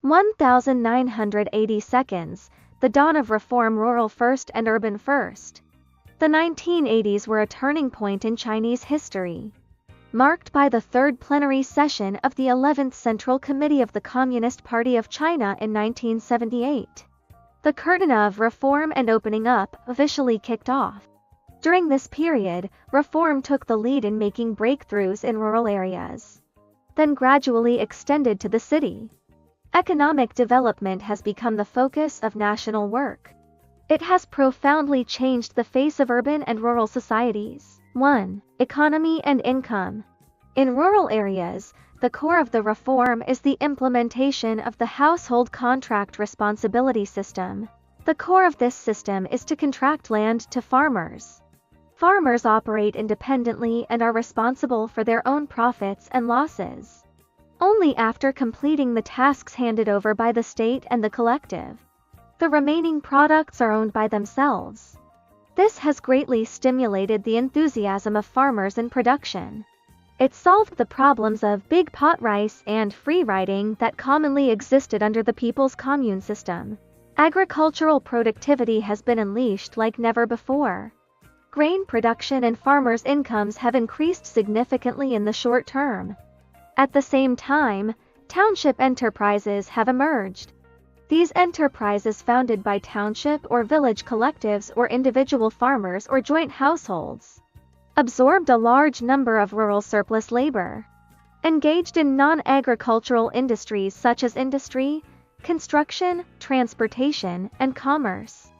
1980 seconds, the dawn of reform, rural first and urban first. The 1980s were a turning point in Chinese history, marked by the Third Plenary Session of the 11th Central Committee of the Communist Party of China in 1978. The curtain of reform and opening up officially kicked off. During this period, reform took the lead in making breakthroughs in rural areas, then gradually extended to the city. Economic development has become the focus of national work. It has profoundly changed the face of urban and rural societies. 1. Economy and income. In rural areas, the core of the reform is the implementation of the household contract responsibility system. The core of this system is to contract land to farmers. Farmers operate independently and are responsible for their own profits and losses. Only after completing the tasks handed over by the state and the collective, the remaining products are owned by themselves. This has greatly stimulated the enthusiasm of farmers in production. It solved the problems of big pot rice and free riding that commonly existed under the People's Commune system. Agricultural productivity has been unleashed like never before. Grain production and farmers' incomes have increased significantly in the short term. At the same time, township enterprises have emerged. These enterprises, founded by township or village collectives or individual farmers or joint households, absorbed a large number of rural surplus labor, engaged in non-agricultural industries such as industry, construction, transportation, and commerce.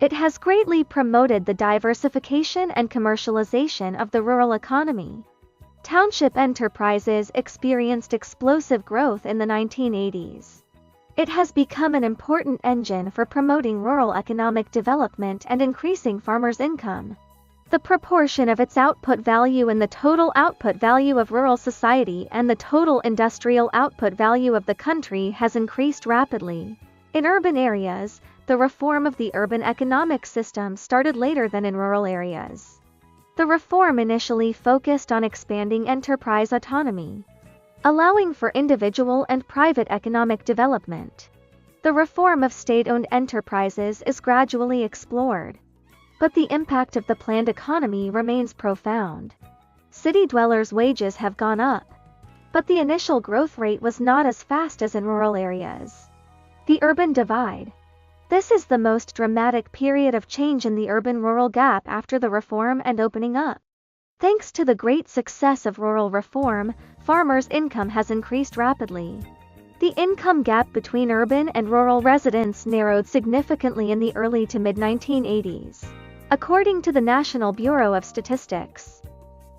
It has greatly promoted the diversification and commercialization of the rural economy. Township enterprises experienced explosive growth in the 1980s. It has become an important engine for promoting rural economic development and increasing farmers' income. The proportion of its output value in the total output value of rural society and the total industrial output value of the country has increased rapidly. In urban areas, the reform of the urban economic system started later than in rural areas. The reform initially focused on expanding enterprise autonomy, allowing for individual and private economic development. The reform of state-owned enterprises is gradually explored, but the impact of the planned economy remains profound. City dwellers' wages have gone up, but the initial growth rate was not as fast as in rural areas. The urban divide. This is the most dramatic period of change in the urban-rural gap after the reform and opening up. Thanks to the great success of rural reform, farmers' income has increased rapidly. The income gap between urban and rural residents narrowed significantly in the early to mid-1980s. According to the National Bureau of Statistics,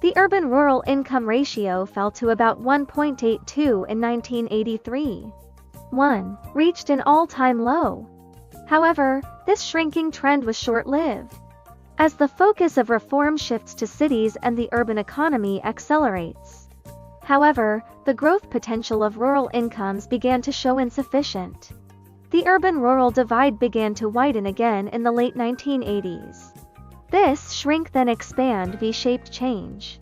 the urban-rural income ratio fell to about 1.82 in 1983. 1. Reached an all-time low. However, this shrinking trend was short-lived. As the focus of reform shifts to cities and the urban economy accelerates, however, the growth potential of rural incomes began to show insufficient. The urban-rural divide began to widen again in the late 1980s. This shrink-then-expand V-shaped change.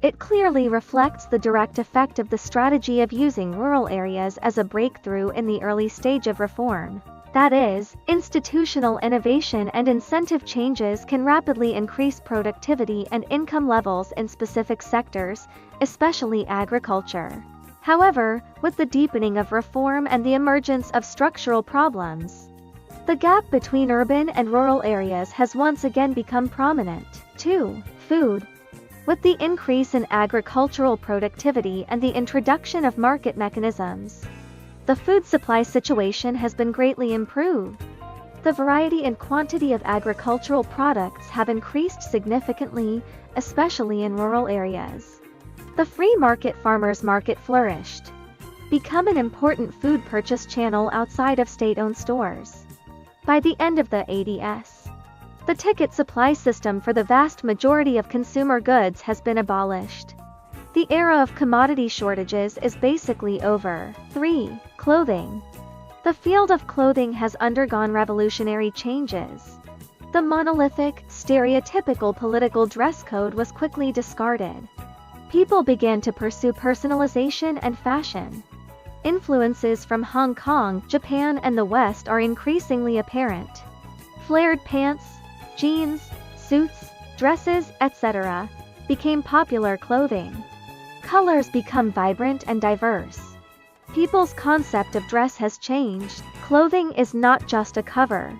It clearly reflects the direct effect of the strategy of using rural areas as a breakthrough in the early stage of reform. That is, institutional innovation and incentive changes can rapidly increase productivity and income levels in specific sectors, especially agriculture. However, with the deepening of reform and the emergence of structural problems, the gap between urban and rural areas has once again become prominent. 2. Food. With the increase in agricultural productivity and the introduction of market mechanisms, the food supply situation has been greatly improved. The variety and quantity of agricultural products have increased significantly, especially in rural areas. The free market farmers' market flourished, become an important food purchase channel outside of state-owned stores. By the end of the 80s, the ticket supply system for the vast majority of consumer goods has been abolished. The era of commodity shortages is basically over. 3. Clothing. The field of clothing has undergone revolutionary changes. The monolithic, stereotypical political dress code was quickly discarded. People began to pursue personalization and fashion. Influences from Hong Kong, Japan, and the West are increasingly apparent. Flared pants, jeans, suits, dresses, etc. became popular clothing. Colors become vibrant and diverse. People's concept of dress has changed. Clothing is not just a cover.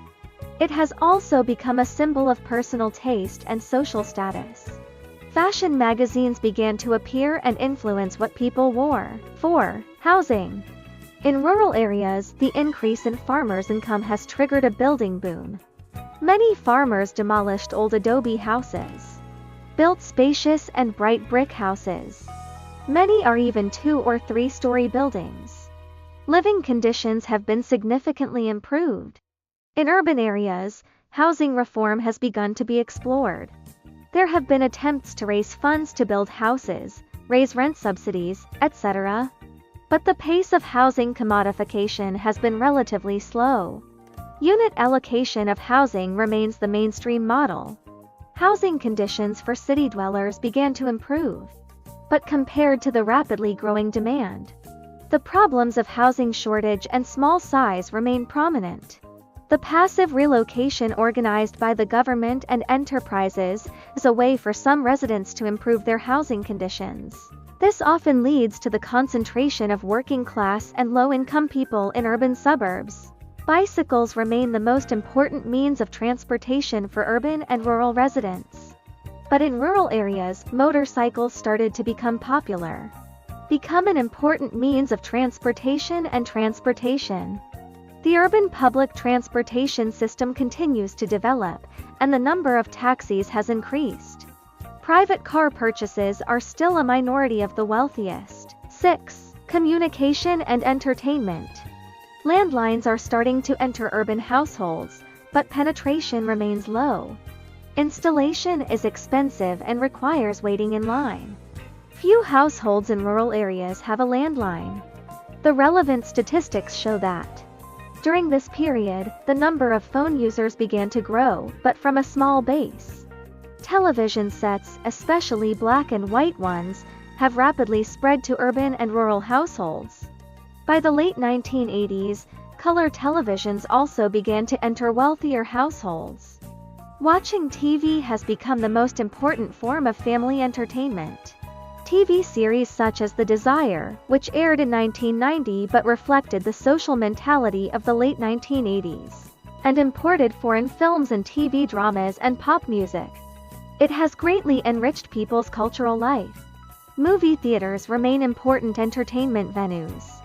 It has also become a symbol of personal taste and social status. Fashion magazines began to appear and influence what people wore. 4. Housing. In rural areas, the increase in farmers' income has triggered a building boom. Many farmers demolished old adobe houses, built spacious and bright brick houses. Many are even 2- or 3-story buildings. Living conditions have been significantly improved. In urban areas, housing reform has begun to be explored. There have been attempts to raise funds to build houses, raise rent subsidies, etc. But the pace of housing commodification has been relatively slow. Unit allocation of housing remains the mainstream model. Housing conditions for city dwellers began to improve, but compared to the rapidly growing demand, the problems of housing shortage and small size remain prominent. The passive relocation organized by the government and enterprises is a way for some residents to improve their housing conditions. This often leads to the concentration of working-class and low-income people in urban suburbs. Bicycles remain the most important means of transportation for urban and rural residents. But in rural areas, motorcycles started to become popular, become an important means of transportation. The urban public transportation system continues to develop, and the number of taxis has increased. Private car purchases are still a minority of the wealthiest. 6. Communication and entertainment. Landlines are starting to enter urban households, but penetration remains low. Installation is expensive and requires waiting in line. Few households in rural areas have a landline. The relevant statistics show that during this period, the number of phone users began to grow, but from a small base. Television sets, especially black and white ones, have rapidly spread to urban and rural households. By the late 1980s, color televisions also began to enter wealthier households. Watching TV has become the most important form of family entertainment. TV series such as The Desire, which aired in 1990 but reflected the social mentality of the late 1980s, and imported foreign films and TV dramas and pop music. It has greatly enriched people's cultural life. Movie theaters remain important entertainment venues.